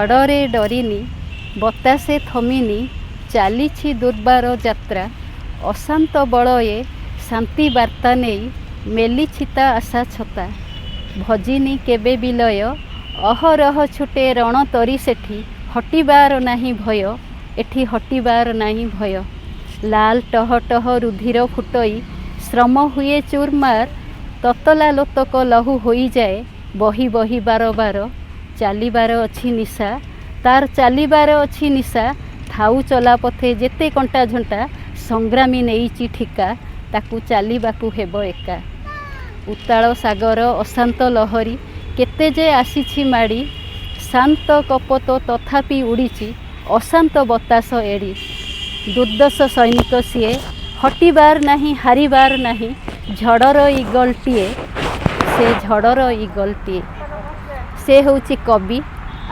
ଝଡ଼ରେ ଡରିନି ବତାସେ ଥମିନି ଚାଲିଛି ଦୁର୍ବାର ଯାତ୍ରା ଅଶାନ୍ତ ବଳଏ ଶାନ୍ତି ବାର୍ତ୍ତା ନେଇ ମେଲିଛି ତା ଆଶା ଛତା ଭଜିନି କେବେ ବିଲୟ ଅହରହ ଛୁଟେ ରଣ ତରି ସେଠି ହଟିବାର ନାହିଁ ଭୟ ଏଠି ହଟିବାର ନାହିଁ ଭୟ ଲାଲ ଟହ ଟହ ରୁଧିର ଫୁଟଇ ଶ୍ରମ ହୁଏ ଚୁରମାର ତତଲା ଲୋତକ ଲହୁ ହୋଇଯାଏ ବହି ବହି ବାର ବାର ଚାଲିବାର ଅଛି ନିଶା ତାର ଚାଲିବାର ଅଛି ନିଶା ଥାଉ ଚଲା ପଥେ ଯେତେ କଣ୍ଟା ଝଣ୍ଟା ସଂଗ୍ରାମୀ ନେଇଛି ଠିକା ତାକୁ ଚାଲିବାକୁ ହେବ ଏକା ଉତ୍ତାଳ ସାଗର ଅଶାନ୍ତ ଲହରୀ କେତେ ଯେ ଆସିଛି ମାଡ଼ି ଶାନ୍ତ କପୋତ ତଥାପି ଉଡ଼ିଛି ଅଶାନ୍ତ ବତାସ ଏଡ଼ି ଦୁର୍ଦ୍ଦଶ ସୈନିକ ସିଏ ହଟିବାର ନାହିଁ ହାରିବାର ନାହିଁ ଝଡ଼ର ଇଗଲଟିଏ ସେ ଝଡ଼ର ଇଗଲଟିଏ ସେ ହେଉଛି କବି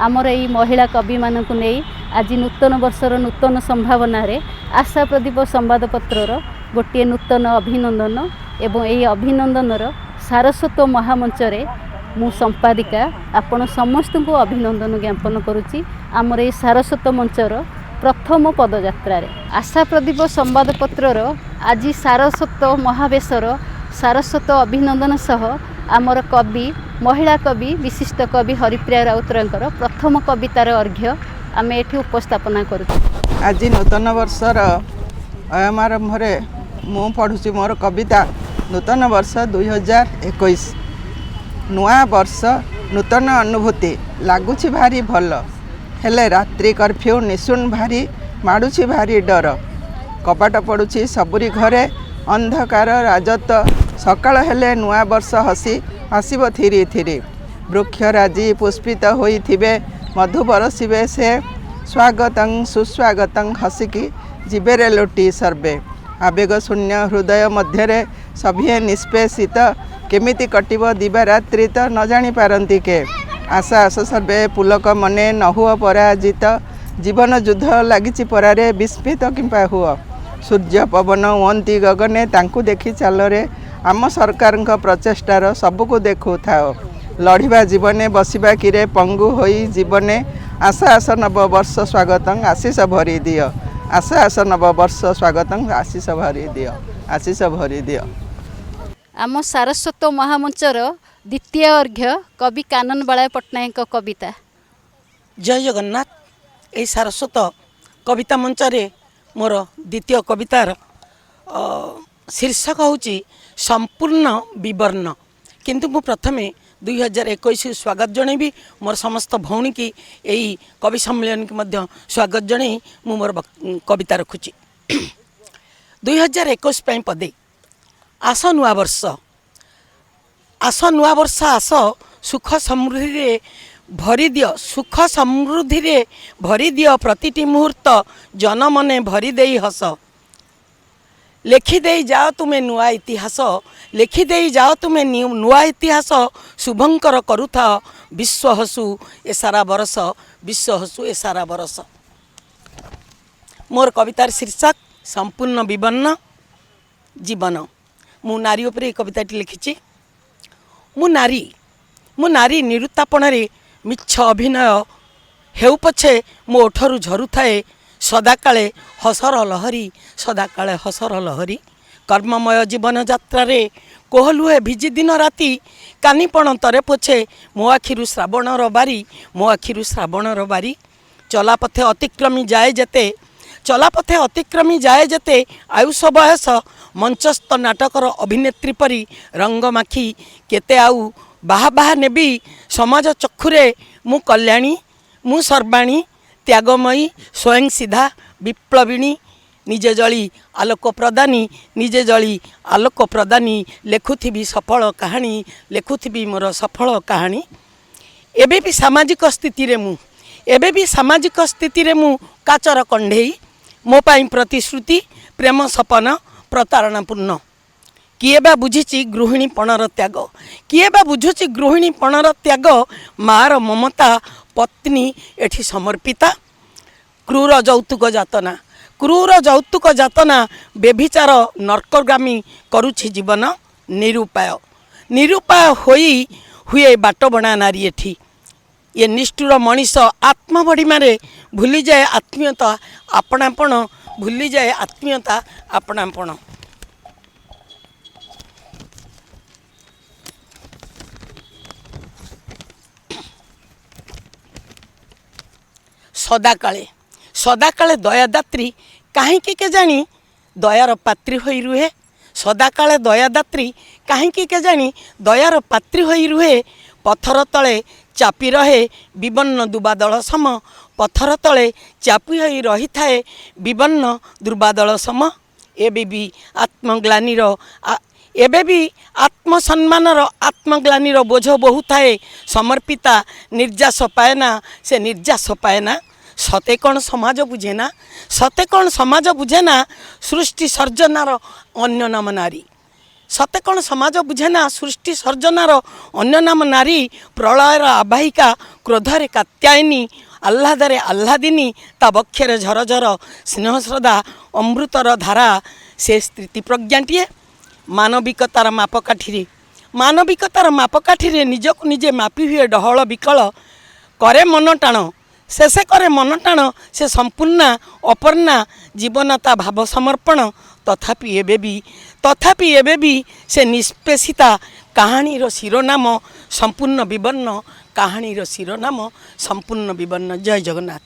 ଆମର ଏଇ ମହିଳା କବିମାନଙ୍କୁ ନେଇ ଆଜି ନୂତନ ବର୍ଷର ନୂତନ ସମ୍ଭାବନାରେ ଆଶା ପ୍ରଦୀପ ସମ୍ବାଦପତ୍ରର ଗୋଟିଏ ନୂତନ ଅଭିନନ୍ଦନ ଏବଂ ଏହି ଅଭିନନ୍ଦନର ସାରସ୍ୱତ ମହାମଞ୍ଚରେ ମୁଁ ସମ୍ପାଦିକା ଆପଣ ସମସ୍ତଙ୍କୁ ଅଭିନନ୍ଦନ ଜ୍ଞାପନ କରୁଛି ଆମର ଏହି ସାରସ୍ୱତ ମଞ୍ଚର ପ୍ରଥମ ପଦଯାତ୍ରାରେ ଆଶା ପ୍ରଦୀପ ସମ୍ବାଦପତ୍ରର ଆଜି ସାରସ୍ୱତ ମହାବେଶର ସାରସ୍ୱତ ଅଭିନନ୍ଦନ ସହ ଆମର କବି ମହିଳା କବି ବିଶିଷ୍ଟ କବି ହରିପ୍ରିୟା ରାଉତରାୟଙ୍କର ପ୍ରଥମ କବିତାର ଅର୍ଘ୍ୟ ଆମେ ଏଠି ଉପସ୍ଥାପନା କରୁଛୁ ଆଜି ନୂତନ ବର୍ଷର ଅୟମାରମ୍ଭରେ ମୁଁ ପଢ଼ୁଛି ମୋର କବିତା ନୂତନ ବର୍ଷ 2021 ନୂଆ ବର୍ଷ ନୂତନ ଅନୁଭୂତି ଲାଗୁଛି ଭାରି ଭଲ ହେଲେ ରାତ୍ରି କର୍ଫ୍ୟୁ ନିଶୁଣ ଭାରି ମାଡ଼ୁଛି ଭାରି ଡର କବାଟ ପଡ଼ୁଛି ସବୁରି ଘରେ ଅନ୍ଧକାର ରାଜତ୍ୱ ସକାଳ ହେଲେ ନୂଆ ବର୍ଷ ହସି ଆସିବ ଥିରି ଥିରି ବୃକ୍ଷରାଜି ପୁଷ୍ପିତ ହୋଇଥିବେ ମଧୁ ବରସିବେ ସେ ସ୍ୱାଗତଂ ସୁସ୍ୱାଗତଂ ହସିକି ଯିବେରେ ଲୋଟି ସର୍ବେ ଆବେଗ ଶୂନ୍ୟ ହୃଦୟ ମଧ୍ୟରେ ସଭିଏ ନିଷ୍ପେଷିତ କେମିତି କଟିବ ଦିବାରାତ୍ରି ତ ନ ଜାଣିପାରନ୍ତି କେ ଆଶା ଆସ ସର୍ବେ ପୁଲକ ମନେ ନ ହୁଅ ପରାଜିତ ଜୀବନ ଯୁଦ୍ଧ ଲାଗିଛି ପରାରେ ବିସ୍ମିତ କିମ୍ବା ହୁଅ ସୂର୍ଯ୍ୟ ପବନ ହୁଅନ୍ତି ଗଗନେ ତାଙ୍କୁ ଦେଖି ଚାଲରେ ଆମ ସରକାରଙ୍କ ପ୍ରଚେଷ୍ଟାର ସବୁକୁ ଦେଖୁଥାଅ ଲଢ଼ିବା ଜୀବନେ ବସିବା କିରେ ପଙ୍ଗୁ ହୋଇ ଜୀବନେ ଆଶା ଆସ ନବ ବର୍ଷ ସ୍ୱାଗତଂ ଆଶିଷ ଭରି ଦିଅ ଆଶା ଆସ ନବ ବର୍ଷ ସ୍ୱାଗତଂ ଆଶିଷ ଭରି ଦିଅ ଆଶିଷ ଭରି ଦିଅ ଆମ ସାରସ୍ୱତ ମହାମଞ୍ଚର ଦ୍ୱିତୀୟ ଅର୍ଘ୍ୟ କବି କାନନ ବଳାୟ ପଟ୍ଟନାୟକଙ୍କ କବିତା ଜୟ ଜଗନ୍ନାଥ ଏହି ସାରସ୍ୱତ କବିତା ମଞ୍ଚରେ ମୋର ଦ୍ୱିତୀୟ କବିତାର ଶୀର୍ଷକ ହେଉଛି ସମ୍ପୂର୍ଣ୍ଣ ବିବର୍ଣ୍ଣ କିନ୍ତୁ ମୁଁ ପ୍ରଥମେ 2021 ସ୍ୱାଗତ ଜଣାଇବି ମୋର ସମସ୍ତ ଭଉଣୀ କି ଏହି କବି ସମ୍ମିଳନୀକୁ ମଧ୍ୟ ସ୍ୱାଗତ ଜଣାଇ ମୁଁ ମୋର କବିତା ରଖୁଛି 2021 ପାଇଁ ପଦେ ଆସ ନୂଆ ବର୍ଷ ଆସ ସୁଖ ସମୃଦ୍ଧିରେ ଭରିଦିଅ ସୁଖ ସମୃଦ୍ଧିରେ ଭରିଦିଅ ପ୍ରତିଟି ମୁହୂର୍ତ୍ତ ଜନମନେ ଭରି ଦେଇ ହସ ଲେଖିଦେଇ ଯାଅ ତୁମେ ନୂଆ ଇତିହାସ ଲେଖିଦେଇ ଯାଅ ତୁମେ ନୂଆ ଇତିହାସ ଶୁଭଙ୍କର କରୁଥାଅ ବିଶ୍ୱ ହସୁ ଏ ସାରା ବରଷ ବିଶ୍ୱ ହସୁ ଏ ସାରା ବରଷ ମୋର କବିତାର ଶୀର୍ଷକ ସମ୍ପୂର୍ଣ୍ଣ ବିବର୍ଣ୍ଣ ଜୀବନ ମୁଁ ନାରୀ ଉପରେ ଏହି କବିତାଟି ଲେଖିଛି ମୁଁ ନାରୀ ନିରୁତ୍ତାପଣରେ ମିଛ ଅଭିନୟ ହେଉ ପଛେ ମୋ ଓଠରୁ ଝରୁଥାଏ ସଦାକାଳେ ହସର ଲହରୀ କର୍ମମୟ ଜୀବନ ଯାତ୍ରାରେ କୋହ ଲୁହେ ଭିଜି ଦିନ ରାତି କାନିପଣ ତରେ ପୋଛେ ମୋ ଆଖିରୁ ଶ୍ରାବଣର ବାରି ଚଲାପଥେ ଅତିକ୍ରମୀ ଯାଏ ଯେତେ ଆୟୁଷ ବୟସ ମଞ୍ଚସ୍ଥ ନାଟକର ଅଭିନେତ୍ରୀ ପରି ରଙ୍ଗ ମାଖି କେତେ ଆଉ ବାହା ନେବି ସମାଜ ଚକ୍ଷୁରେ ମୁଁ କଲ୍ୟାଣୀ ମୁଁ ସର୍ବାଣୀ ତ୍ୟାଗମୟୀ ସ୍ୱୟଂ ସିଧା ବିପ୍ଳବିଣୀ ନିଜେ ଜଳି ଆଲୋକ ପ୍ରଦାନୀ ଲେଖୁଥିବି ମୋର ସଫଳ କାହାଣୀ ଏବେ ବି ସାମାଜିକ ସ୍ଥିତିରେ ମୁଁ କାଚର କଣ୍ଢେଇ ମୋ ପାଇଁ ପ୍ରତିଶ୍ରୁତି ପ୍ରେମ ସପନ ପ୍ରତାରଣାପୂର୍ଣ୍ଣ କିଏ ବା ବୁଝୁଛି ଗୃହିଣୀପଣର ତ୍ୟାଗ ମାର ମମତା ପତ୍ନୀ ଏଠି ସମର୍ପିତା କ୍ରୂର ଯୌତୁକ ଯାତନା ବ୍ୟଭିଚାର ନର୍କଗାମୀ କରୁଛି ଜୀବନ ନିରୁପାୟ ହୋଇ ହୁଏ ବାଟବଣା ନାରୀ ଏଠି ये निष्ठुर मनीष आत्मबढ़िमारे भूली जाए आत्मीयता आपणापण भूली जाए आत्मीयता आपणापण। सदाकाले सदाकाले दयादात्री कहीं के जानी दयार पात्री होई रुहे। सदाकाले दयादात्री कहीं के जानी दयार पात्री होई रुहे। पथर तले चापी रहे विपन्न दुर्बादल सम। पथर तले चापी होई रही थाए विपन्न दुर्बादल सम। एबे भी आत्मग्लानीर एबे भी आत्मसम्मानर आत्मग्लानीर बोझ बहु थाए। समर्पिता निर्यास पाएना से निर्यास पाएना। सते कौन समाज बुझेना सते कौन समाज बुझेना सृष्टि सर्जनार अन्य नाम नारी। सते कौन समाज बुझेना सृष्टि सर्जनार अन्य नाम नारी। प्रलयर आबाहिका क्रोधरे कात्यायनी आह्लादरे आह्लादिनी ता बक्षरे झरझर स्नेह श्रद्धा अमृतर धारा से स्थिति प्रज्ञाटीए। मानविकतार मापकाठी निजक निजे मापी हुए डहल विकल करे मन टाण शेषे करे मन टाण से संपूर्णा अपर्णा जीवनता भाव समर्पण। तथापि एबे भी से निष्पेषिता कहानीर शिरोनाम संपूर्ण विवर्ण कहानीर शिरोनाम संपूर्ण विवर्ण। जय जगन्नाथ।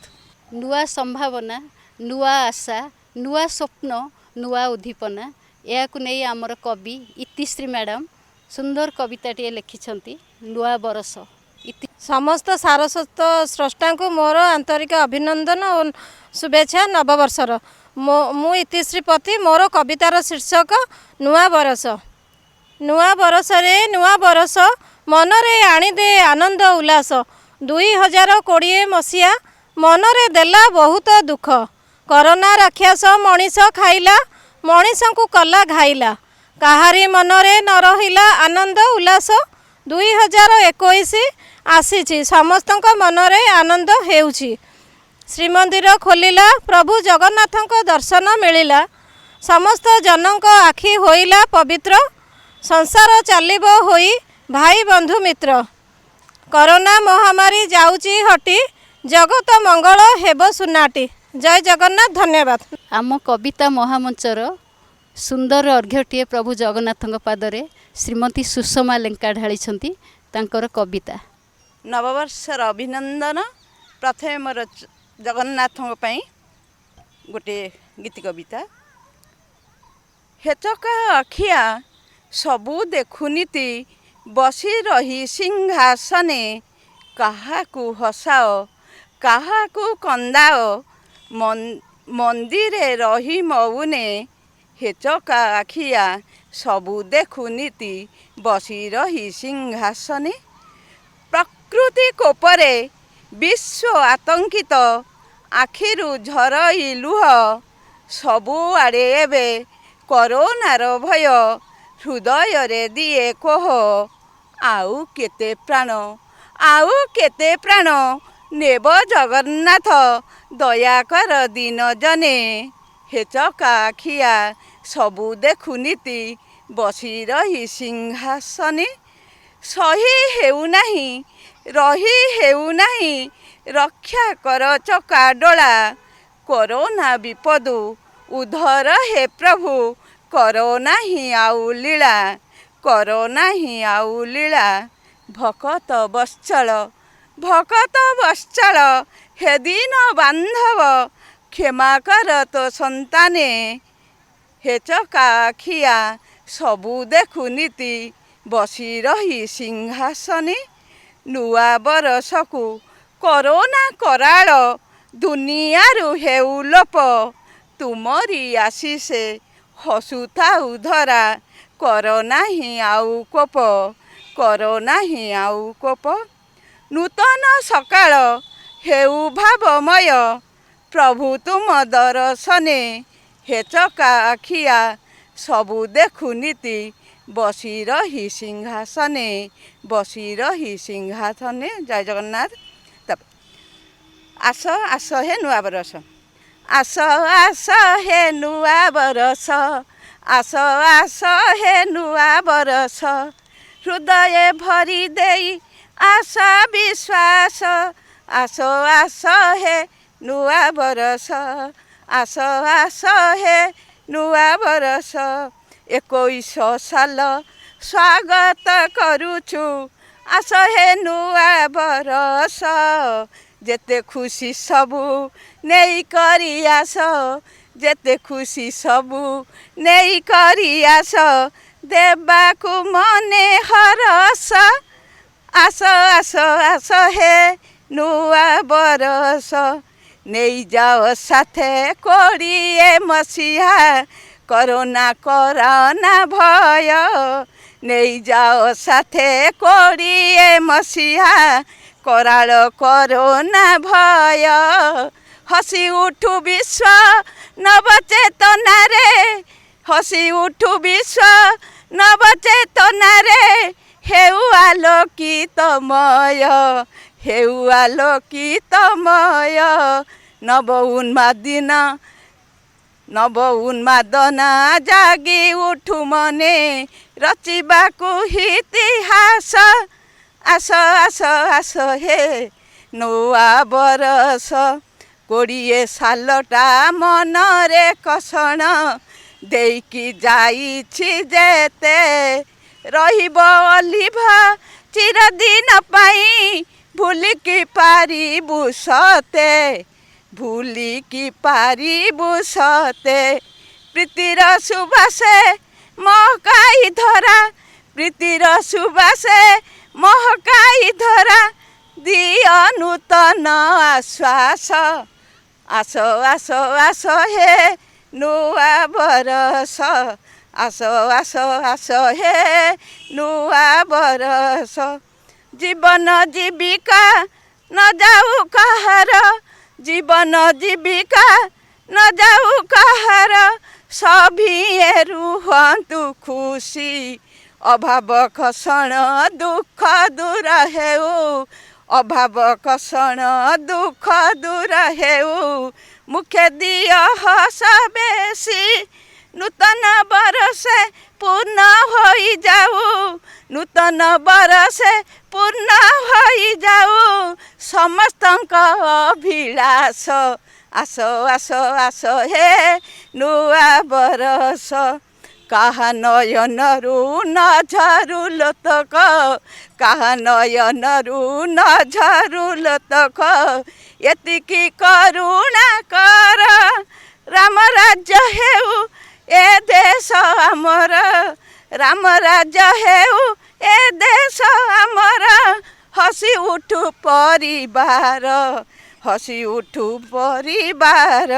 नुआ संभावना नुआ आशा नुआ स्वप्न नुआ उद्दीपना या नहीं आमर कवि इतिश्री मैडम सुंदर कविताटे लिखिछंती नुआ बरस। समस्त सारस्वत स्रष्टा को मोर आंतरिक अभिनंदन और शुभेच्छा नववर्षर। मु इतिश्री पति मोर कवितार शीर्षक नुआ बरस। नुआ बरस रे नुआ बरस मनरे आनीदे आनंद उल्लास। 2020 मसीहा मनरे देला बहुत दुख। कोरोना राक्षस मनीष खाइला मनीष को कला घाइला। काहारी मनरे न रहिला आनंद उल्लास। 2021 आसी समस्तक मनरे आनंद हेउछि। श्रीमंदिर खोलिला प्रभु जगन्नाथक दर्शन मिलिला। समस्त जनक आखि होइला पवित्र। संसार चलिब होई भाई बंधु मित्र। कोरोना महामारी जाउची हटी जगत मंगल हेब सुनाटी। जय जगन्नाथ। धन्यवाद। आम कविता महामंचर सुंदर अर्घ्यटीए प्रभु जगन्नाथ पादरे श्रीमती सुषमा लेंका ढाली तांकर कविता। नववर्षर अभिनंदन प्रथम मोर जगन्नाथ गोटे गीत कविता। हेचका अखिया सबू देखुनीति बसी रही सिंहासने। काहाकू हसाओ काहाकू कंदाओ मंदिरे रही मौने। हेचका आखिया सबू देखुनीति बसी रही सिंहासने। प्रकृति कोपरे विश्व आतंकित आखिरु झरई लुह। सबुआड़े एबे कोरोनार भय हृदय रे दिए कोह। आउ केते प्राण नेब जगन्नाथ दयाकर दिन जने। हेचका आखिया सबू देखुनीति बसी रही सिंहासने। सही हेउ नाही रही हेउ नाही रक्षा कर चका डोला। कोरोना विपदु उधर हे प्रभु कोरोना ही आउ लीला। कोरोना ही आउ लीला। भकत बश्चल हे दिन बांधव क्षमा कर तो संताने। हेचका आखिया सबू देखुनीति बसी रही सिंहासने। नुआ बरसकु कोरोना कराल दुनियारु हेउ लोप। तुमरी आशीषे हसुथाउ धरा कोरोना ही आउ कोप। कोरोना ही आउ कोप। नूतन सकाळ हेउ भावमय प्रभु तुम दर्शने। हेचका आखिया सबू देखुनीति बसी रही सिंहासने। बसी रही सिंहासने। जय जगन्नाथ। तब आस आस हे नुआ बरस। आस आस हे नुआ बरस। आस आस हे नुआ बरस। हृदय भरी देई आशा विश्वास आस आस हे नुआ बरस आस आस हे नुआ बरस 21 साल स्वागत करुछु आस हे नुआ बरस जेते खुशी सबू नहीं करी आस जेते खुशी सबू नहीं करी आस देबाकु मने हरस आस आस आस हे नुआ बरस नहीं जाओ साथे 20 मसीहा करोना कोरोना भय नहीं जाओ साथे 20 मसीहा कराल कोरोना भय हसी उठू विश्व नवचेतना रे हसी उठू विश्व नवचेतना रे हेउ आलोकितमय हेउ आलोकितमय नव उन्मादिना नव उन्मादना जागी उठू मने रचिबाकु इतिहास आस आस आस हे नुआ बरस 20 सालटा मनरे कषण देकी जाइछि जेते रहिब अलिभा चिरदिन पाई भूलिकी पारिबु सते भूलिकी पारिबु सते प्रीतिर सुबासे महकाई धरा प्रीतिर सुबासे महकाई धरा दिय नूतन आश्वास आस आस आस हे नुआ बरस आस आस आस हे नुआ बरस जीवन जीविका न जाऊ कहार जीवन जीविका न जाऊ कहार सभी रुहन्तु खुशी अभाव कषण दुख दूर हेउ अभाव कषण दुख दूर हेउ मुखे दिय हस बेसी नूतन बरसे पूर्ण होई जाऊ नूतन बरसे पूर्ण होई जाऊ समस्तଙ୍କ अभिलाष आस आस आस हे नुआ बरस काहा नयनरू नझरू लोतक काहा नयनरू नझरू लोतक एतिकी करुणा कर राम राज्य हेउ ए देश आमर राम राज्य हेउ ए देश आमर हसी उठू परिवार हसी उठू परिवार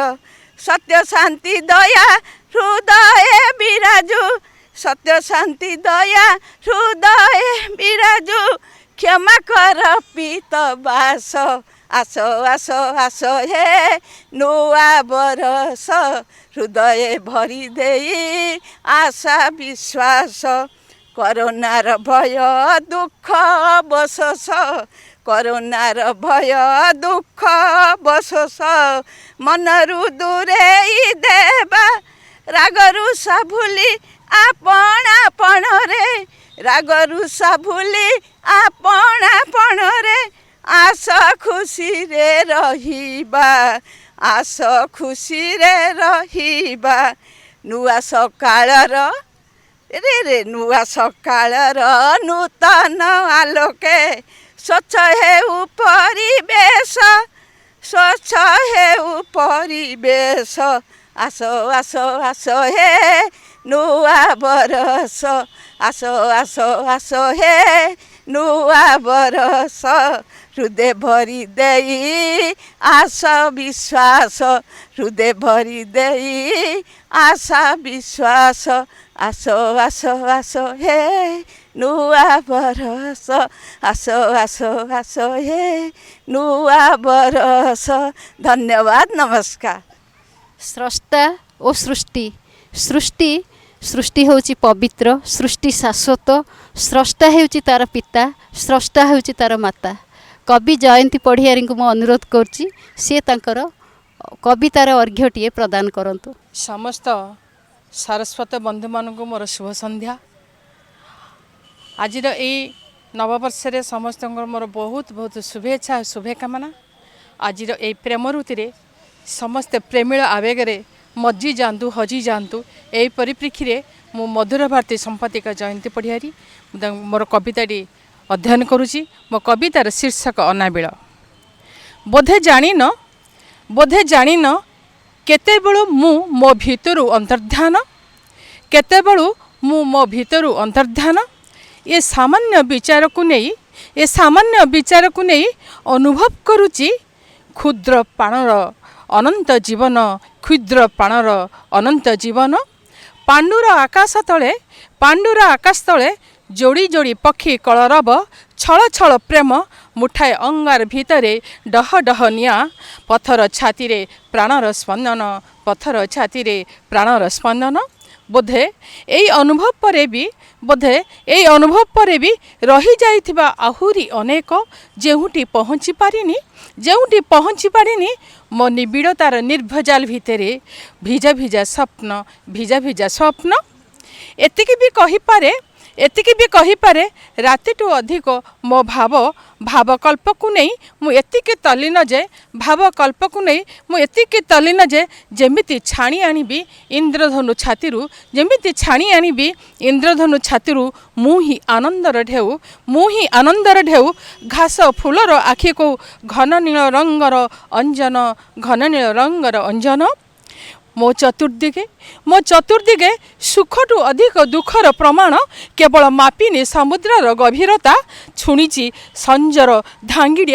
सत्य शांति दया हृदय विराजु सत्य शांति दया हृदय विराजु क्षमा कर पीत बास आस आस आस हे नुआ बरस हृदय भरी देई आशा विश्वास करोनार भय दुख बसस करोनार भय दुख बसस मनरू दूरेई देबा रागरू साभुली आपण आपणरे रागरू साभुली आपण आपणरे आस खुशी रे रहिबा आस खुशी रे रहिबा नुआ सकाळर रे रे नुआ सकाळर नूतन आलोके स्वच्छ हेउ परिवेश स्वच्छ हेउ परिवेश आस आस आस हे नुआ बरस आस आस आस हे नुआ बरस हृदय भरी देई आशा विश्वास हृदय भरी देई आशा विश्वास आस आस आस हे नुआ बरस आस आस आस हे नुआ बरस धन्यवाद नमस्कार। स्रष्टा ओ सृष्टि सृष्टि सृष्टि होची पवित्र सृष्टि शाश्वत स्रष्टा होची तार पिता स्रष्टा होची तार माता कवि जयंती पढ़ियारी को मु अनुरोध करची से तांकर कवितार अर्घ्यटीए प्रदान करंतु। समस्त सारस्वत बंधु मान मोर शुभ संध्या। आज नववर्ष समस्त मोर बहुत बहुत शुभेच्छा शुभकामना। आज ये प्रेम ऋतु समस्ते प्रेमील आवेगे मज्जी जातु हजि जातु यही परिप्रेक्षी में मु मधुर भारती संपादिका जयंती पढ़ियारी मोर कविताटी अध्ययन करुँची। मो कवितार शीर्षक अनाबिल। बोधे जानिन केतेबेलु मु मो भितरु अंतर्ध्यान, केतेबेलु मु मो भितरु अंतर्ध्यान। ये सामान्य विचार को नहीं अनुभव करुची क्षुद्र प्राणर अनंत जीवन, क्षुद्र प्राणर अनंत जीवन। पांडुर आकाश तले जोड़ी जोड़ी पक्षी कलरव छल छल प्रेम मुठाए अंगार भितरे डह डह निया पथर छाती रे प्राणर स्पंदन, पथर छाती रे प्राणर स्पंदन। बोधे यही अनुभव पर भी रही जाइथिबा आहुरी अनेक जेहुटी पहुँची पारिनी मो निबिड़तार निर्भजाल भितरे भिजा भिजा स्वप्न। एतिकी भी कहिपारे रातिटू अधिक मो भावकल्प को नहीं मु एतिकी तल्लीन जे जेमिति छाणी आनिबी इंद्रधनु छाती मु ही आनंदर ढेउ घास फूलर आखि को घन नील रंगर अंजन। मो चतुर्दिगे सुखटू अधिक दुखर प्रमाण केवल मापिनी समुद्रर गभीरता। शुणिची संजर धांगिड़ी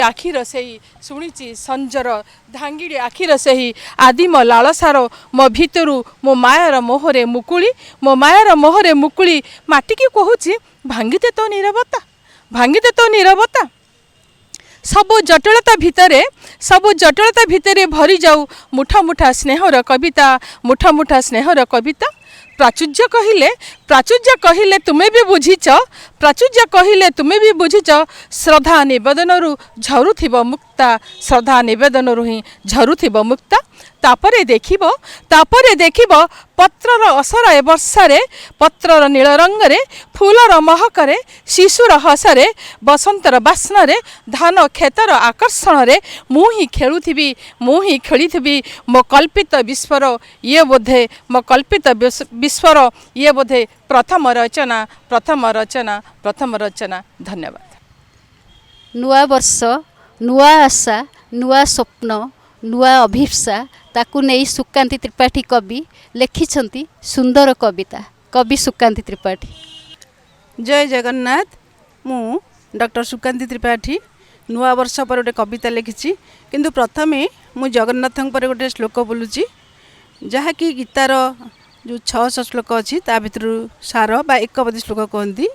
आखिर सही आदिम लालसार मो भितरु मो मायार मोहरे मुकुली माटिकी कहूची भांगिदे तो नीरवता। सबु जटिलता भितरे भरी जाऊ मुठा मुठा स्नेहर कविता। प्राचुर्य कहिले तुमे भी बुझिच श्रद्धा निवेदन ही झरुथिब मुक्ता। तापरे देखिब पत्रर असराए वर्षारे, पत्रर नील रंगरे, फूलर महकरे, शिशुर हसरे, बसंतर बास्नारे, धान खेतर आकर्षणरे मु ही खेलुथिबी मो कल्पित विश्वर ये बोधे प्रथम रचना। धन्यवाद। नुआ वर्ष, नुआ आशा, नुआ स्वप्न, नुआ अभिप्सा ताकू नहीं सुकांती त्रिपाठी कवि लिखिछंती सुंदर कविता। कवि सुकांती त्रिपाठी। जय जगन्नाथ। मु डॉक्टर सुकांती त्रिपाठी नुआ वर्ष पर गोटे कविता लिखिछि, किंतु प्रथमे मु जगन्नाथं पर गोटे श्लोक बोलुची जहाँकि गीतार जो 600 श्लोक अच्छी ता भर सार बा एकपदी श्लोक कहती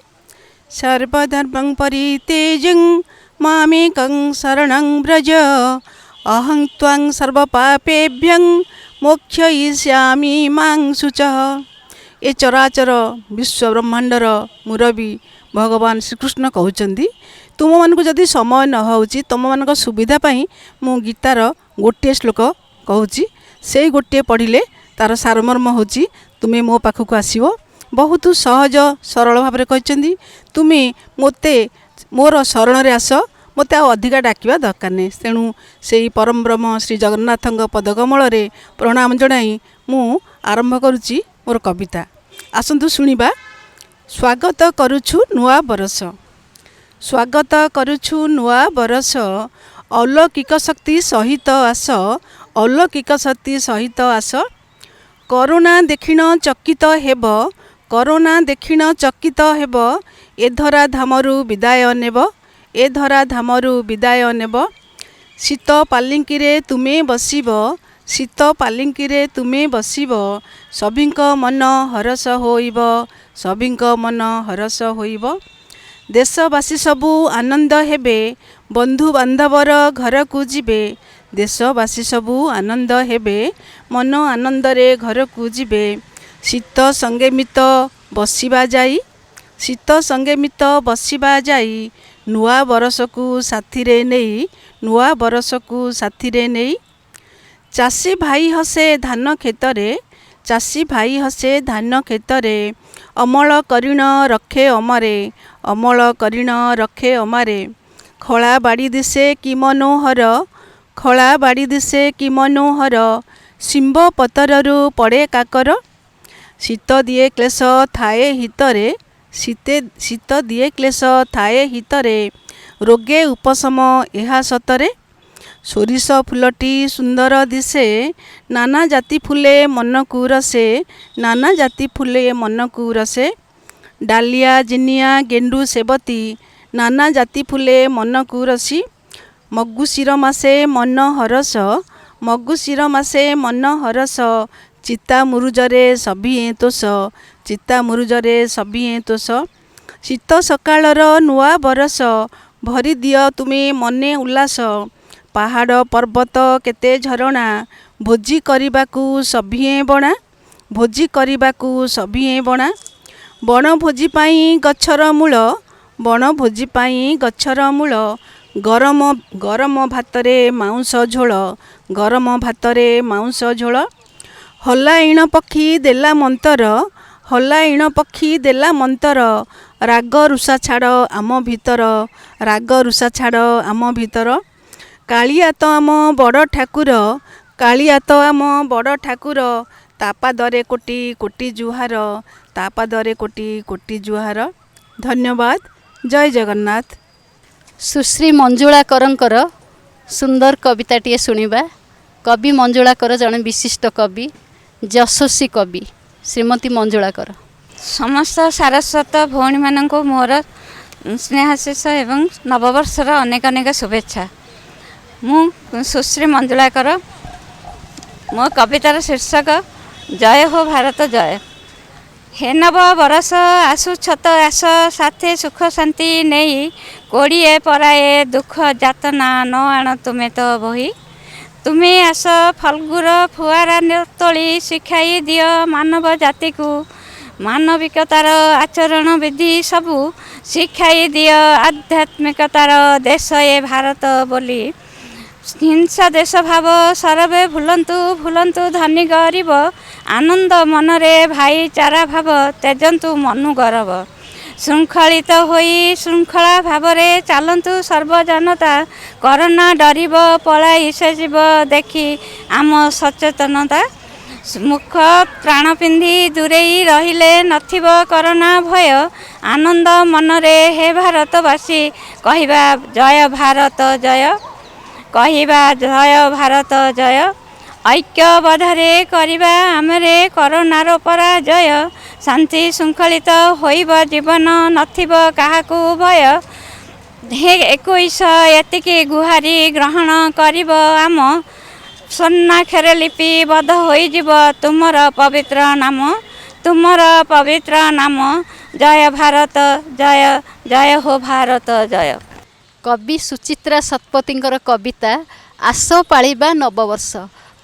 सर्वधर्मं परित्यज्य मामेकं शरणं व्रज अहं त्वां सर्वपापेभ्यं मोक्षयिष्यामि मां शुचः। ए चराचर विश्व ब्रह्मांडर मुरबी भगवान श्रीकृष्ण कहते तुम मानक जदि समय न होउची तुम मानक सुविधा पाई मु गीतार गोटे श्लोक कहूँ से गोटे पढ़िले तार सारमर्म होची तुमे मो पाखक आसीबो। बहुत सहज सरल भाव कहते तुमे मोते मोर शरण रे आस, मत अधिका डाकिबा दरकार नहीं। तेणु से परम ब्रह्म श्री जगन्नाथ पदकमल रे प्रणाम जनाई मु आरंभ करुची मोर कविता। आसंतु शुणिबा। स्वागत करुछु नुआ बरस, स्वागत करुछु नुआ बरस, अलौकिक शक्ति सहित आस, अलौकिक शक्ति सहित आस। करुणा देखिण चकित हेब, करुणा देखिण चकित हेब, ए धरा धामरू विदाय नेब, ए धरा धामरू विदाय नेब। शीत पालिंकीरे तुमे बसिब, शीत पालिंकीरे तुमे बसिब, सभिंक मन हरस होइब, सभिंक मन हरस होइब। देशवासी सबु आनंद हेबे, बंधु बांधवर घर को जिबे, देशवासी सबु आनंद हेबे, मन आनंदरे घर को जिबे। शीत संगे मित बसिबा जाई, शीत संगे मित बसिबा जाई, नुआ बरस को साथी रे नेई, नुआ बरस को साथी रे नेई। चाषी भाई हसे धान खेतरे, चाषी भाई हसे धान खेतरे, अमल करिण रखे अमरे, ଅମଳ କରିଣ ରଖେ ଅମାରେ। ଖଳା ବାଡ଼ି ଦିଶେ କି ମନୋହର, ଖଳା ବାଡ଼ି ଦିଶେ କି ମନୋହର, ଶିମ୍ବ ପତରରୁ ପଡ଼େ କାକର। ଶୀତ ଦିଏ କ୍ଲେଶ ଥାଏ ହିତରେ, ଶୀତ ଦିଏ କ୍ଲେଶ ଥାଏ ହିତରେ, ରୋଗେ ଉପଶମ ଏହା ସତରେ। ସୋରିଷ ଫୁଲଟି ସୁନ୍ଦର ଦିଶେ, ନାନା ଜାତି ଫୁଲେ ମନକୁ ରସେ, ନାନା ଜାତି ଫୁଲେ ମନକୁ ରସେ। ଡାଲିଆ ଜିନିଆ ଗେଣ୍ଡୁ ସେବତୀ, ନାନା ଜାତି ଫୁଲେ ମନକୁ ରସି। ମଗୁଶିର ମାସେ ମନ ହରସ, ମଗୁଶିର ମାସେ ମନ ହରସ, ଚିତା ମୁରୁଜରେ ସଭିଏଁ ତୋଷ, ଚିତା ମୁରୁଜରେ ସଭିଏଁ ତୋଷ। ଶୀତ ସକାଳର ନୂଆ ବରଷ, ଭରି ଦିଅ ତୁମେ ମନେ ଉଲ୍ଲାସ। ପାହାଡ଼ ପର୍ବତ କେତେ ଝରଣା, ଭୋଜି କରିବାକୁ ସଭିଏଁ ବଣା, ଭୋଜି କରିବାକୁ ସଭିଏଁ ବଣା। ବଣଭୋଜି ପାଇଁ ଗଛର ମୂଳ, ବଣଭୋଜି ପାଇଁ ଗଛର ମୂଳ, ଗରମ ଗରମ ଭାତରେ ମାଉଁସ ଝୋଳ, ଗରମ ଭାତରେ ମାଉଁସ ଝୋଳ। ହଲା ଇଣ ପକ୍ଷୀ ଦେଲା ମନ୍ତର, ହଲା ଇଣ ପକ୍ଷୀ ଦେଲା ମନ୍ତର, ରାଗ ରୁଷା ଛାଡ଼ ଆମ ଭିତର, ରାଗ ରୁଷା ଛାଡ଼ ଆମ ଭିତର। କାଳିଆ ତ ଆମ ବଡ଼ ଠାକୁର, କାଳିଆ ତ ଆମ ବଡ଼ ଠାକୁର, ତା ପାଦରେ କୋଟି କୋଟି ଜୁହାର, ତା ପାଦରେ କୋଟି କୋଟି ଜୁହାର। ଧନ୍ୟବାଦ। ଜୟ ଜଗନ୍ନାଥ। ସୁଶ୍ରୀ ମଞ୍ଜୁଳା କରଙ୍କର ସୁନ୍ଦର କବିତାଟିଏ ଶୁଣିବା। କବି ମଞ୍ଜୁଳା କର ଜଣେ ବିଶିଷ୍ଟ କବି, ଯଶସ୍ୱୀ କବି ଶ୍ରୀମତୀ ମଞ୍ଜୁଳା କର। ସମସ୍ତ ସାରସ୍ୱତ ଭଉଣୀମାନଙ୍କୁ ମୋର ସ୍ନେହାଶିଷ ଏବଂ ନବବର୍ଷର ଅନେକ ଅନେକ ଶୁଭେଚ୍ଛା। ମୁଁ ସୁଶ୍ରୀ ମଞ୍ଜୁଳା କର। ମୋ କବିତାର ଶୀର୍ଷକ ଜୟ ହୋ ଭାରତ ଜୟ। ହେ ନବ ବରଷ ଆସୁଛତ ଆସ, ସାଥେ ସୁଖ ଶାନ୍ତି ନେଇ, କୋଡ଼ିଏ ପରାଏ ଦୁଃଖ ଯାତନା ନ ଆଣ ତୁମେ ତ ବହି। ତୁମେ ଆସ ଫଲ୍ଗୁର ଫୁଆରା ତୋଳି, ଶିଖାଇ ଦିଅ ମାନବ ଜାତିକୁ, ମାନବିକତାର ଆଚରଣ ବିଧି ସବୁ ଶିଖାଇ ଦିଅ, ଆଧ୍ୟାତ୍ମିକତାର ଦେଶ ଏ ଭାରତ ବୋଲି। ହିଂସା ଦେଶ ଭାବ ସରବେ ଭୁଲନ୍ତୁ, ଭୁଲନ୍ତୁ ଧନୀ ଗରିବ, ଆନନ୍ଦ ମନରେ ଭାଇଚାରା ଭାବ ତେଜନ୍ତୁ ମନୁ ଗରବ। ଶୃଙ୍ଖଳିତ ହୋଇ ଶୃଙ୍ଖଳା ଭାବରେ ଚାଲନ୍ତୁ ସର୍ବଜନତା, କରୋନା ଡରିବ ପଳାଇ ସେ ଯିବ ଦେଖି ଆମ ସଚେତନତା। ମୁଖ ପ୍ରାଣ ପିନ୍ଧି ଦୂରେଇ ରହିଲେ ନଥିବ କରୋନା ଭୟ, ଆନନ୍ଦ ମନରେ ହେ ଭାରତବାସୀ କହିବା ଜୟ ଭାରତ ଜୟ, କହିବା ଜୟ ଭାରତ ଜୟ। ଐକ୍ୟବଦ୍ଧରେ କରିବା ଆମରେ କରୋନାର ପରାଜୟ, ଶାନ୍ତି ଶୃଙ୍ଖଳିତ ହୋଇବ ଜୀବନ ନଥିବ କାହାକୁ ଭୟ। ହେ 21 ଏତିକି ଗୁହାରି ଗ୍ରହଣ କରିବ ଆମ, ସ୍ୱର୍ଣ୍ଣାକ୍ଷରେ ଲିପିବଦ୍ଧ ହୋଇଯିବ ତୁମର ପବିତ୍ର ନାମ, ତୁମର ପବିତ୍ର ନାମ। ଜୟ ଭାରତ ଜୟ, ଜୟ ହୋ ଭାରତ ଜୟ। କବି ସୁଚିତ୍ରା ଶତପଥୀଙ୍କର କବିତା ଆସ ପାଳିବା ନବବର୍ଷ।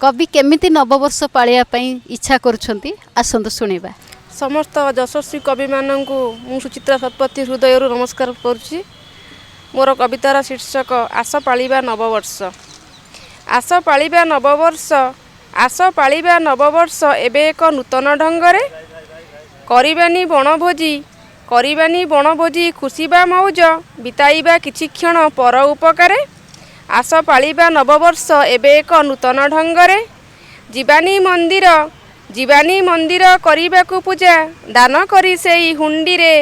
କବି କେମିତି ନବବର୍ଷ ପାଳିବା ପାଇଁ ଇଚ୍ଛା କରୁଛନ୍ତି ଆସନ୍ତୁ ଶୁଣିବା। ସମସ୍ତ ଯଶସ୍ୱୀ କବିମାନଙ୍କୁ ମୁଁ ସୁଚିତ୍ରା ଶତପଥୀ ହୃଦୟରୁ ନମସ୍କାର କରୁଛି। ମୋର କବିତାର ଶୀର୍ଷକ ଆସ ପାଳିବା ନବବର୍ଷ। ଆସ ପାଳିବା ନବବର୍ଷ, ଆସ ପାଳିବା ନବବର୍ଷ, ଏବେ ଏକ ନୂତନ ଢଙ୍ଗରେ କରିବାନି ବଣଭୋଜି, କରିବାନି ବଣଭୋଜି, ଖୁସିବା ମଉଜ, ବିତାଇବା କିଛି କ୍ଷଣ ପର ଉପକାରେ। ଆସ ପାଳିବା ନବବର୍ଷ ଏବେ ଏକ ନୂତନ ଢଙ୍ଗରେ, ଯିବାନି ମନ୍ଦିର, ଯିବାନି ମନ୍ଦିର କରିବାକୁ ପୂଜା, ଦାନ କରି ସେଇ ହୁଣ୍ଡିରେ,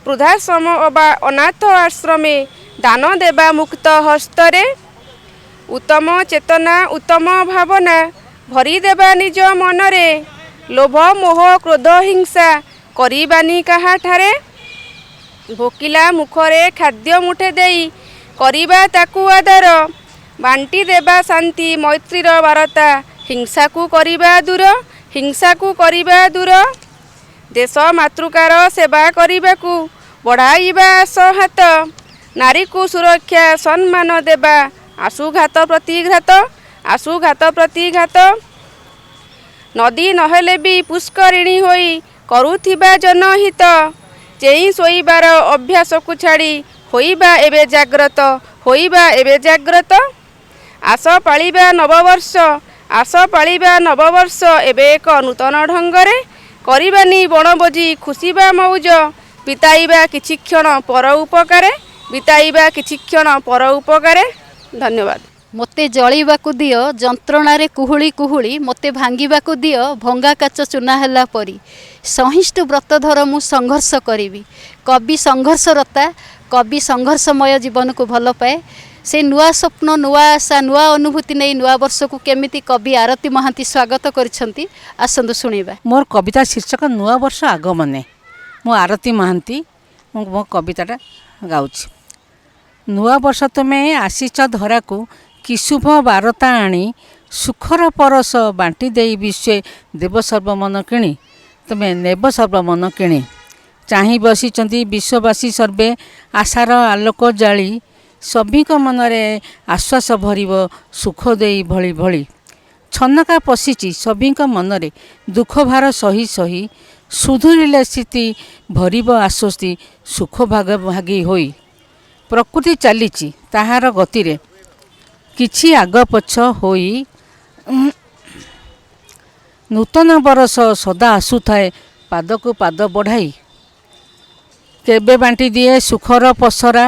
ବୃଦ୍ଧାଶ୍ରମ ଅବା ଅନାଥ ଆଶ୍ରମେ ଦାନ ଦେବା ମୁକ୍ତ ହସ୍ତରେ। ଉତ୍ତମ ଚେତନା ଉତ୍ତମ ଭାବନା ଭରିଦେବା ନିଜ ମନରେ, ଲୋଭ ମୋହ କ୍ରୋଧ ହିଂସା କରିବାନି କାହାଠାରେ। ଭୋକିଲା ମୁଖରେ ଖାଦ୍ୟ ମୁଠେ ଦେଇ କରିବା ତାକୁ ଆଦର, ବାଣ୍ଟି ଦେବା ଶାନ୍ତି ମୈତ୍ରୀର ବାରତା, ହିଂସାକୁ କରିବା ଦୂର, ହିଂସାକୁ କରିବା ଦୂର। ଦେଶ ମାତୃକାର ସେବା କରିବାକୁ ବଢ଼ାଇବା ଆସ ହାତ, ନାରୀକୁ ସୁରକ୍ଷା ସମ୍ମାନ ଦେବା, ଆସୁଘାତ ପ୍ରତିଘାତ, ଆସୁଘାତ ପ୍ରତିଘାତ। ନଦୀ ନହେଲେ ବି ପୁଷ୍କରିଣୀ ହୋଇ କରୁଥିବା ଜନହିତ, ଚେଇଁ ଶୋଇବାର ଅଭ୍ୟାସକୁ ଛାଡ଼ି ହୋଇବା ଏବେ ଜାଗ୍ରତ, ହୋଇବା ଏବେ ଜାଗ୍ରତ। ଆସ ପାଳିବା ନବବର୍ଷ, ଆସ ପାଳିବା ନବବର୍ଷ, ଏବେ ଏକ ନୂତନ ଢଙ୍ଗରେ କରିବାନି ବଣଭୋଜି, ଖୁସିବା ମଉଜ, बिताइबा किछि क्षण पर उपकारे बिताइबा किछि क्षण पर उपकारे। धन्यवाद। ମୋତେ ଜଳିବାକୁ ଦିଅ ଯନ୍ତ୍ରଣାରେ କୁହୁଳି କୁହୁଳି ମୋତେ ଭାଙ୍ଗିବାକୁ ଦିଅ ଭଙ୍ଗା କାଚ ଚୂନା ହେଲା ପରି ସହିଷ୍ଣୁ ବ୍ରତଧର ମୁଁ ସଂଘର୍ଷ କରିବି। କବି ସଂଘର୍ଷରତା, କବି ସଂଘର୍ଷମୟ ଜୀବନକୁ ଭଲ ପାଏ। ସେ ନୂଆ ସ୍ୱପ୍ନ, ନୂଆ ଆଶା, ନୂଆ ଅନୁଭୂତି ନେଇ ନୂଆ ବର୍ଷକୁ କେମିତି କବି ଆରତୀ ମହାନ୍ତି ସ୍ୱାଗତ କରିଛନ୍ତି ଆସନ୍ତୁ ଶୁଣିବା। मोर कविता शीर्षक नुआ वर्ष आगमने। मु आरती महांती मो कविताटा गाउछि। नुआ वर्ष तुमे आसीच धराकू कि शुभ बारता आनी सुखर परस बांटी देई विश्वे देव सर्वमन किणी तुमे नेब सर्वमन किणी चाही बसिचंती विश्ववासी सर्वे आशार आलोक जाली सभिक मनरे आश्वास भरिब सुख देई भଳି भଳି छनका पशिची सभिक मनरे दुख भार सही सही सुधुरिले स्थिति भरिब आश्वस्ति सुख भाग भागी होई प्रकृति चलीची ताहार गतिरे किछि आग पछ होई नूतन बरस सदा आसुथाए पादकु पाद बढ़ाई केबे बांटी दिए सुखर पसरा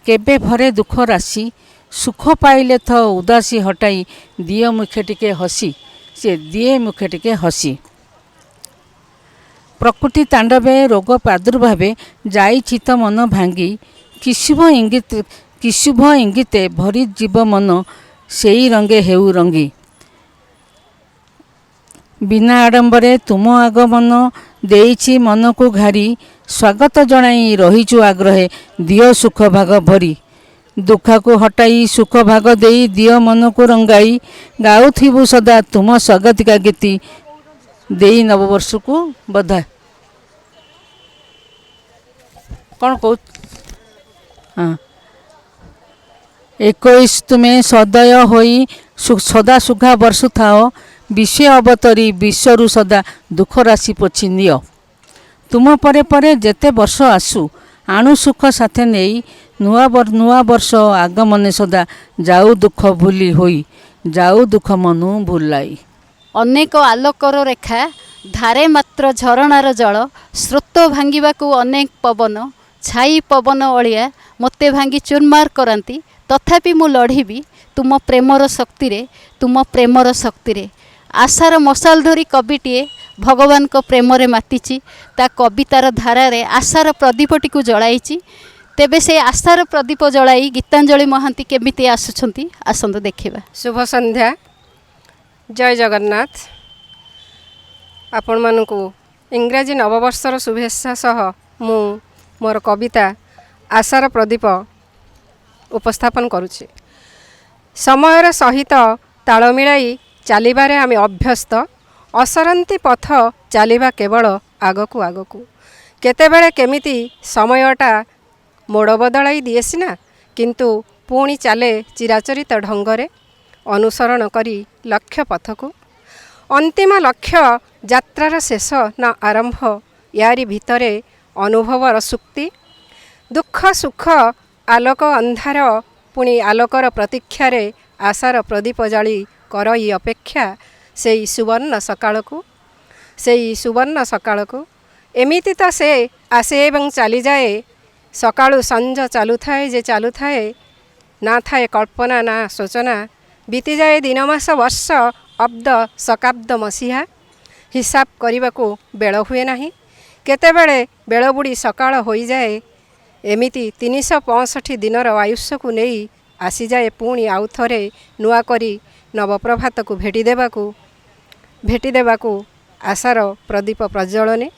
केबे भरे दुख राशि सुख पाइले थ उदासी हटाई दिए मुखे टिके हसी से दिए मुखे टिके हसी प्रकृति तांडवे रोग प्रादुर्भावे जाई चित मन भांगी किशुभ इंगिते भरी जीव मन सेई रंगे हेउ रंगी बिना आडंबरे तुम आगमन देइछि मन को घारी स्वागत जनाई रहीचु आग्रहे दियो सुख भाग भरी दुखा को हटाई सुख भाग देई दियो मन को रंगाई गाउथिबु सदा तुम स्वागतिका गीति देई नववर्ष को बधाई। कौन कौ हाँ 21 तुमे सदय होई सदा सुखा वर्ष थाओ विश्व अवतरी विश्वरु सदा दुख राशि पोछि नियो तुम परे परे जेते वर्ष आसु आणु सुख साथे नेई नुआ वर्ष आगमने सदा जाऊ दुख भूली होई जाऊ दुख मनु भूलाई। अनेक आलोकर रेखा धारे मात्र झरणार जल स्रोत भांगिबाकू अनेक पवन छाई पवन अलिया मते भांगी चुरमार करांती तथापि मु लढ़िबी तुम प्रेमर शक्ति रे आशार मशाल धरी कविटीए भगवान को प्रेमरे मातिची ता कवितार धारारे आशार प्रदीपटी को जलाई तेबे से आशार प्रदीप जलाई गीतांजलि महांती केमिति आसुछंती आसंतु देखिबा। शुभ संध्या। जय जगन्नाथ। आपण मानकु इंग्राजी नववर्षर शुभेच्छा सह मु मोर कविता आशार प्रदीप उपस्थापन करुछि। समयर सहित ताल मिलाई चलिबारे आमे अभ्यस्त असरंती पथ चलिबा केवल आगकू आगकू केतेबेले केमिति समयटा मोड़ बदलाई दिए सिना किंतु पुणी चले चिराचरित ढंगरे अनुसरण करी लक्ष्य पथकू अंतिम लक्ष्य यात्रार शेष न आरंभ यारी भितरे अनुभवर सुक्ति दुख सुख आलोक अंधार पुणी आलोकर प्रतीक्षारे आशार प्रदीप जाली करई अपेक्षा से सुवर्ण सकाळकू एमिति तो से आसे एवं चली जाए सकाळु संज चालू थाए जे चालू थाए ना थाए कल्पना ना सूचना बीती जाए दिनमास वर्ष अब्द शताब्द मसीहा हिसाब करने बेल हुए ना केतेबेले बेल बुड़ी सकाळ होई जाए एमिति 365 दिनर आयुष्य को नहीं आसी जाए पुणी आउ थरे नुआ करी नवप्रभात को भेटी देवाकू आशार प्रदीप प्रज्वलने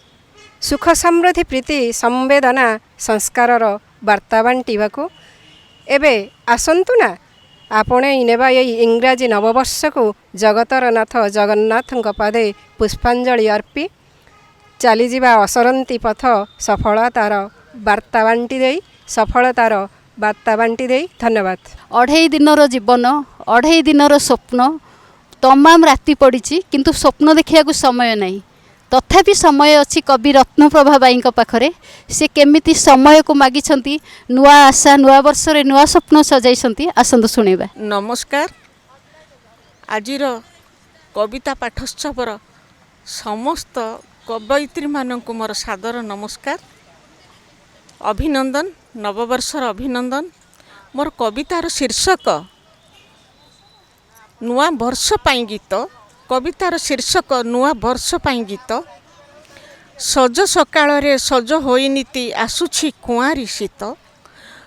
सुख समृद्धि प्रीति संवेदना संस्कारर वार्ता बांटिबाकू एबे आसंतु ना आपणे नेबा ये इंग्राजी नववर्ष को जगतर नाथ जगन्नाथ पादे पुष्पांजलि अर्पी चली जीवा असरंती पथ सफलतार वार्ता बांटी दे धन्यवाद। 2.5 दिनर जीवन 2.5 दिनर स्वप्न तमाम राति पड़ी किंतु स्वप्न देखिया समय नहीं तथापि समय अच्छी कवि रत्नप्रभा बाई पाखरे से केमिति समय को मागिछंती नुआ आशा नुआ वर्ष रे नुआ स्वप्न सजाइछंती आसंतु सुनिबा। नमस्कार। आजिर कविता पाठोत्सवर समस्त कवयित्री मानक मोर सादर नमस्कार। अभिनंदन नववर्षर अभिनंदन। मोर कवितार शीर्षक नुआ वर्ष पाई गीत। कवितार शीर्षक नुआ वर्ष पाई गीत। सज सकाळ रे सज होई नीति आसुछि कुआरी शीत।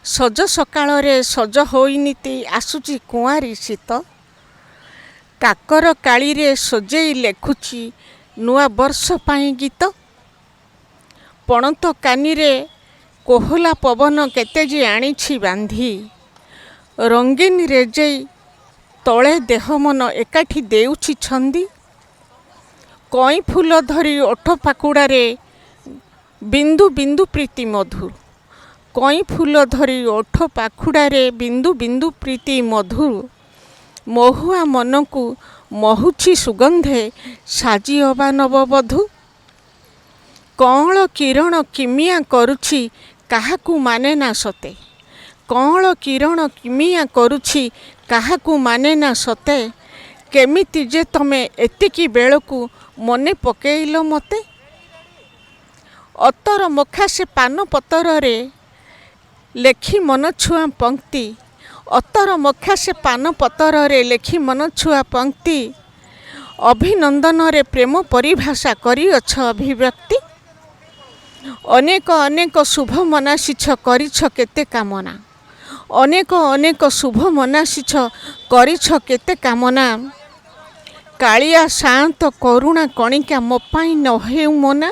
सज सकाळ रे सज होई नीति आसुछि कुआरी शीत। काकर काली रे सजेई लेखुछि नुआ वर्ष पाई गीत। पणत कानी रे कोहला पवन केते जे आनिछि बांधी। रंगीन रेजेई तले देह मन एकाठी देउछि छंदी। कई फूल धरी ओठ पाकुड़ारे बिंदु बिंदु प्रीति मधुर। कई फूल धरी ओठ पाखुड़ारे बिंदु बिंदु प्रीति मधुर। महुआ मन को महुछि सुगंधे साजी अबा नववधू। कौल किरण किमिया करुछि काहाकू माने ना सते। कौल किरण किमिया करुछि काहाकू माने ना सते। केमिति जे तमे एतिकी बेलकू मने पकेइल मते। अतर मखा से पान पतर रे लेखी मन छुआ पंक्ति। अतर मखा से पान पतर रे लेखी मन छुआ पंक्ति। अभिनंदन रे प्रेम परिभाषा करिअछ अभिव्यक्ति। अनेक अनेक शुभ मनासीछ करिछ केते कामना। अनेक अनेक शुभ मनासीछ करिछ केते कामना। कालिया शांत करुणा कणिका मो पाई न हेउ मना।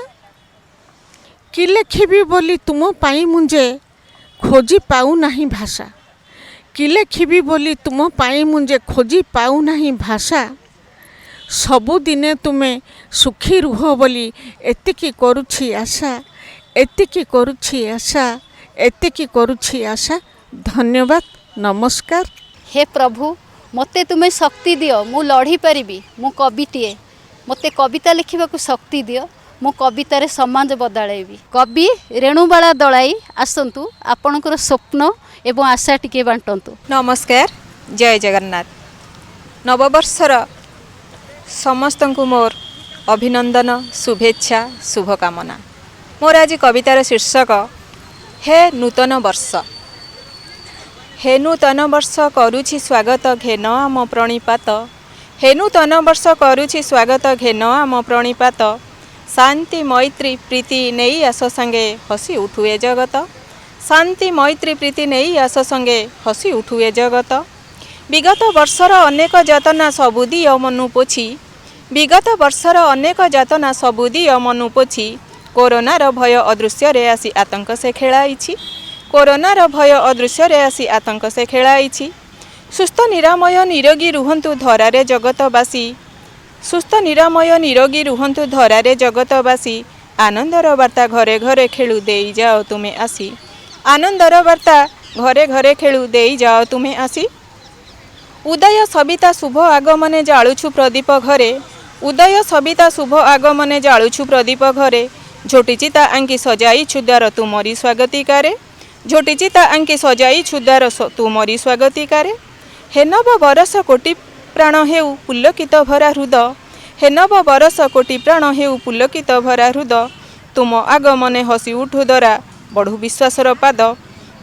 कि लेखिबी बोली तुम पाई मुझे खोजी पाऊ नहीं भाषा। कि लेखिबी बोली तुम पाई मुझे खोजी पाऊ नहीं भाषा। सबुदिने तुमे सुखी रुह बोली एतिकी करुछि आशा। एतिकी करुछि आशा। एतिकी करुछि आशा। धन्यवाद नमस्कार। हे प्रभु मते तुम्हें शक्ति दियो मु लड़ी पारिबी। मु कविटीए मते कविता लिखिबाकू शक्ति दियो। मु कवितारे समाज बदलाइबी। कवि रेणुबाला दलाई आसंतु आपणकर स्वप्न एवं आशा टिके बांटंतु। नमस्कार जय जगन्नाथ। नववर्षर समस्तंकु मोर अभिनंदन शुभेच्छा शुभकामना। मोर आज कवितार शीर्षक हे नूतन वर्ष। हे नूतन वर्ष करुछि स्वागत घेन आम प्रणिपात। हे नूतन वर्ष करुछि स्वागत घेन आम प्रणिपात। शांति मैत्री प्रीति नहीं आस संगे हसी उठुए जगत। शांति मैत्री प्रीति नहीं आस संगे हसी उठुए जगत। विगत वर्षर अनेक यातना सबुदी मनु पोछि। विगत वर्षर अनेक यातना सबुदी मनु पोछि। कोरोनार भय अदृश्य रे आसी आतंक से खेलाइछि। कोरोनार भय अदृश्य रे आसी आतंक से खेलाइछि। सुस्थ निरामय निरोगी रुहंतु धरारे जगतवासी। सुस्थ निरामय निरोगी रुहंतु धरारे जगतवासी। आनंदर वार्ता घरे घरे खेलु देई जाओ तुमे आसी। आनंदर वार्ता घरे घरे खेलु देई जाओ तुमे आसी। उदय सविता शुभ आगमने जाळुछु प्रदीप घरे। उदय सविता शुभ आगमने जाळुछु प्रदीप घरे। झोटी चिता आंकी सजाई छुद्वार तुमरी स्वागतिकारे। झोटी चिता आंकी सजाई छुद्वार तुमरी स्वागतिकारे। हे नव बरस कोटि प्राण हेउ पुलकित भरा हृद। हे नव बरस कोटि प्राण हेउ पुलकित भरा हृद। तुम आगमने हसी उठु धरा बढ़ु विश्वासर पाद।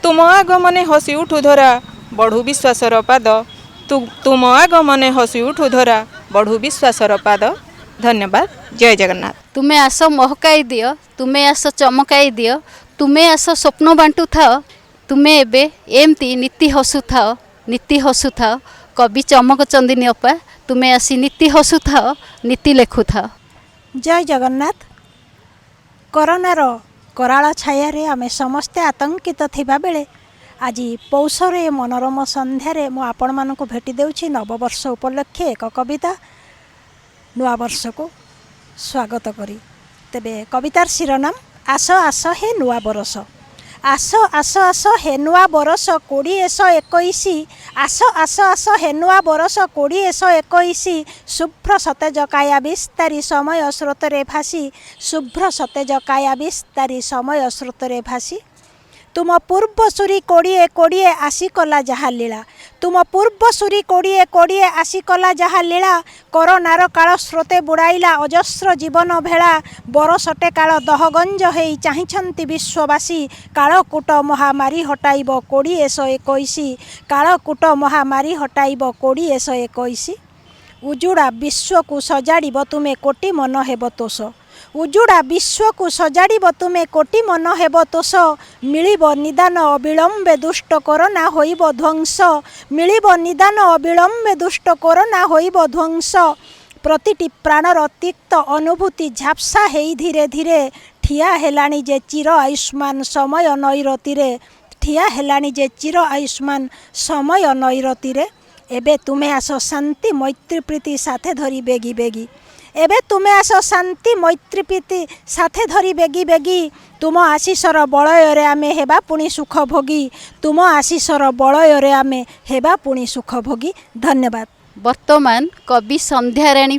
तुम आगमने हसी उठु धरा बढ़ु विश्वासर पाद। तुम आगमने हसी उठु धरा बढ़ु विश्वासर पाद। धन्यवाद जय जगन्नाथ। तुमे आस महकाई दियो। तुमे आस चमकाई दियो। तुमे आस स्वप्न बांटू थाओ। तुमे एबे एमती नीति हसु थाओ। नीति हसु थाओ। कवि चमक चंदिनी अपा तुमे आसी नीति हसु थाओ। नीति लेखु थाओ। जय जगन्नाथ। कोरोनार कराल छाया आमे समस्ते आतंकित थिबा बेले आज पौषर ए मनोरम संध्यारे मु आपण मानकु भेटी देउछि नववर्ष उपलक्षे एक कविता नुआ वर्ष को स्वागत करी। तेबे कवितार शिरोनाम आस आस हे नुआ बरस। आस आस आस हे नुआ बरस 2021। आस आस आस हे नुआ बरस 2021। शुभ्र सतेज काया विस्तारी समय स्रोतरे भासी। शुभ्र सतेज काया विस्तारी समय स्रोतरे भासी। तुम पूर्वसूरी कोड़िए कोड़िए आसी कला जहा लीला तुम पूर्वसूरी कोड़िए कोड़िए आसी कला जहा लीला करोनार काल स्रोते बुड़ाइला अजस्र जीवन भेला बरसटे काल दहगंज हेई चाहिछंती विश्ववासी कालकूट महामारी हटाइब 2021 कालकूट महामारी हटाइब 2021 उजुड़ा विश्व को सजाड़ब तुमे कोटि मन हेब तोष उजुड़ा विश्व को सजाड़ब तुमे कोटि मन हेब तोष मिलिब निदान अविलंबे दुष्ट कोरोना होइब ध्वंस मिलिब निदान अविलंबे दुष्ट कोरोना होइब ध्वंस प्रतिटी प्राणर तिक्त अनुभूति झाप्सा हेई धीरे धीरे ठिया हेलाणी जे चिर आयुष्मान समय नईरतीरे ठिया हेलाणी जे चिर आयुष्मान समय नईरतीरे एबे तुमे आस शांति मैत्री प्रीति साथे धरी बेगी बेगी एबे तुमे आस शांति मैत्री प्रीति साथे धरी बेगी बेगी तुम आशीषर बलय आमे हेबा पुणी सुख भोगी तुम आशीषर बलय आमे हेबा पुणी सुख भोगी। धन्यवाद। वर्तमान कवि संध्याराणी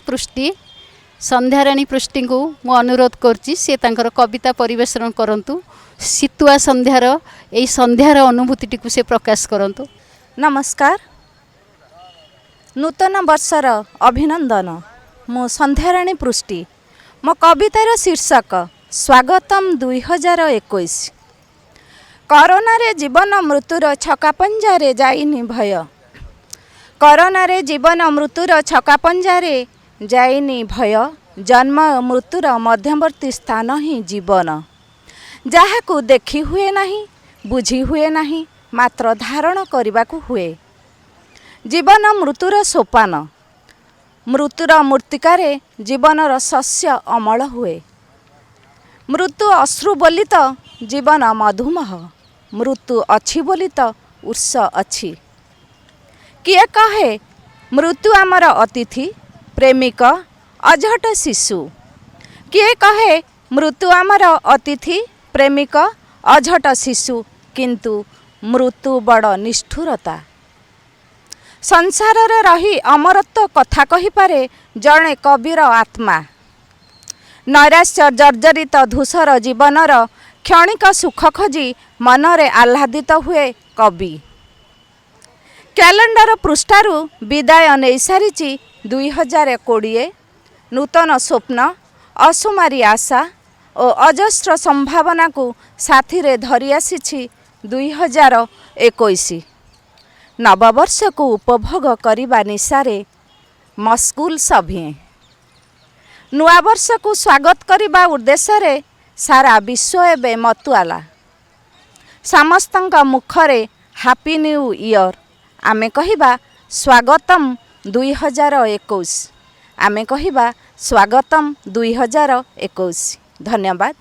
पृष्टि को मु अनुरोध करछि से तांकर कविता परिवेषण करंतु शीतुआ संध्यार एई संध्यार अनुभूति को से प्रकाश करंतु। नमस्कार नूतन वर्षर अभिनंदन मु संध्याराणी पृष्टि मो कवितार शीर्षक स्वागतम 2021 कोरोना रे जीवन मृत्युर छकापंजारे जाइनी भय कोरोना रे जीवन मृत्युर छकापंजारे जाइनी भय जन्म मृत्युर मध्यवर्ती स्थान ही जीवन जहाकू देखी हुए नहीं बुझी हुए नहीं मात्र धारण करने को हुए जीवन मृत्युर सोपान मृत्युर मूर्तिकारे जीवनर शस्य अमल हुए मृत्यु अश्रु बोली तो जीवन मधुमह मृत्यु अच्छी बोली तो उर्स अच्छी किए कहे मृत्यु आमर अतिथि प्रेमिक अझट शिशु किए कहे मृत्यु आमर अतिथि प्रेमिक अझट शिशु किंतु मृत्यु बड़ निष्ठुरता संसार रे रही अमरत्व कथा कहि पारे जड़े कविर आत्मा नैराश्य जर्जरित धूसर जीवनर क्षणिक सुख खोजी मनरे आह्लादित हुए कवि कैलेंडर पृष्ठारु विदाय नहीं सारी 2020 नूतन स्वप्न असुमारी आशा और अजस्र संभावना को साथी रे धरी आसी 2021 नववर्ष को उपभोग करने निशारे मस्कुल सभी नुआ वर्ष को स्वागत करने उद्देश्य रे सारा विश्व एवं मतुआला समस्त मुखरे हैप्पी न्यू ईयर आमे कहिबा स्वागतम 2021 आमे कहिबा स्वागतम 2021। धन्यवाद।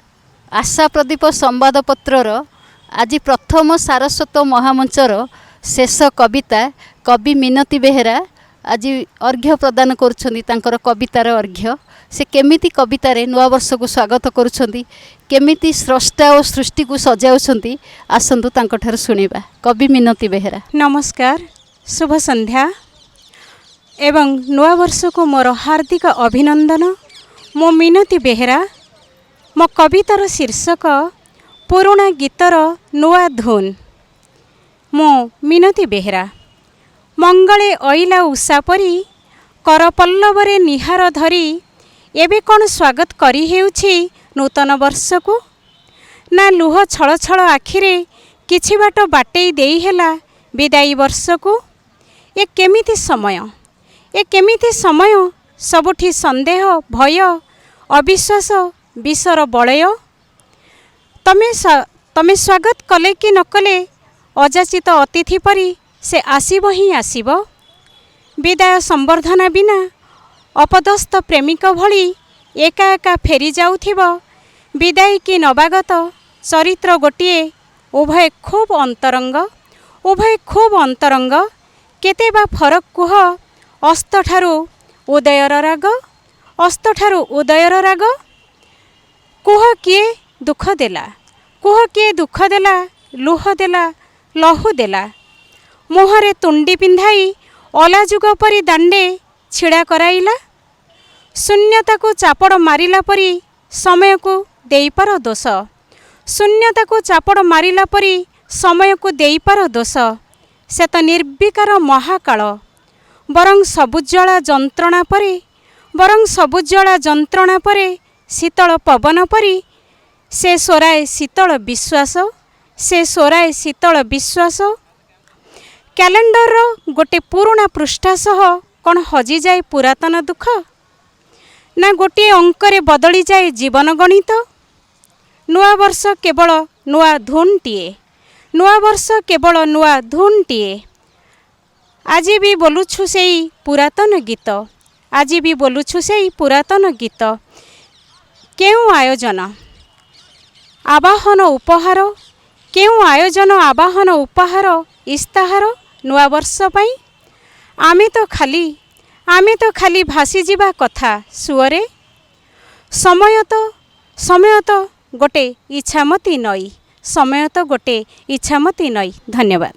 आशा प्रदीप संवादपत्रर आज प्रथम सारस्वत महामंचर शेष कविता कवि मिनती बेहेरा आज अर्घ्य प्रदान करुछंदी तांकर कवितार अर्घ्य से केमिति कवितारे नुआ वर्ष को स्वागत करुछंदी केमिति स्रष्टा और सृष्टि को सजाउछंदी आसंतु तांकठार सुनिबा। कवि मिनती बेहेरा। नमस्कार शुभ संध्या एवं नुआ वर्ष को मोर हार्दिक अभिनंदन। मो मिनती बेहेरा मो कवितार शीर्षक पुराणा गीतर नुआ धुन। मो मिनती बेहेरा मंगले अइला उषा परी करपल्लवरे निहार धरी एबे कौन स्वागत करी हेउछि नूतन वर्ष को ना लुह छल छल आखिरे किछि बाट बाटेई देई हेला विदाई वर्ष को ए केमिति समय सबुठी संदेह भय अविश्वास विषर बलय तमे स्वागत कले कि नकले अजाचित अतिथि परी से आसीब ही आसीब विदाय संबर्धना बिना अपदस्थ प्रेमिक भली एका एका फेरी जाउथिब विदाई कि नवागत चरित्र गोटिए उभय खूब अंतरंग केते बा फरक कुह अस्त ठारू उदयर राग कुह किए दुख देला लुह देला लहु देला मुहरे तुंडी पिंधाई अलाजुग परी दांडे छिड़ा कराइला शून्यता को चापड़ मारिला परी समय को देईपार दोष शून्यता को चापड़ मारिला परी समय को देईपार दोष से तो निर्विकार महाकाल बरं सबुज्जला जंत्रणा परे बरं सबुज्जला जंत्रणा परे शीतल पवन परी से सोराए शीतल विश्वास से सोराए शीतल विश्वास कैलेंडर गोटे पुराणा पृष्ठा सह कौन हजि जाए पुरातन दुख ना गोटे अंकरे बदली जाए जीवन गणित नुआ वर्ष केवल नुआ धुनटीए नुआ वर्ष केवल नुआ धुनटीए आज भी बोलुछु से पुरातन गीत आज भी बोलुछु से पुरातन गीत केउं आयोजन आवाहन उपहार केउं आयोजन आवाहन उपहार इस्ताहार नुआ वर्ष पाई आमे तो खाली भासी जीवा कथा सुअरे समय तो गोटे इच्छामती नई समय तो गोटे इच्छामती नई। धन्यवाद।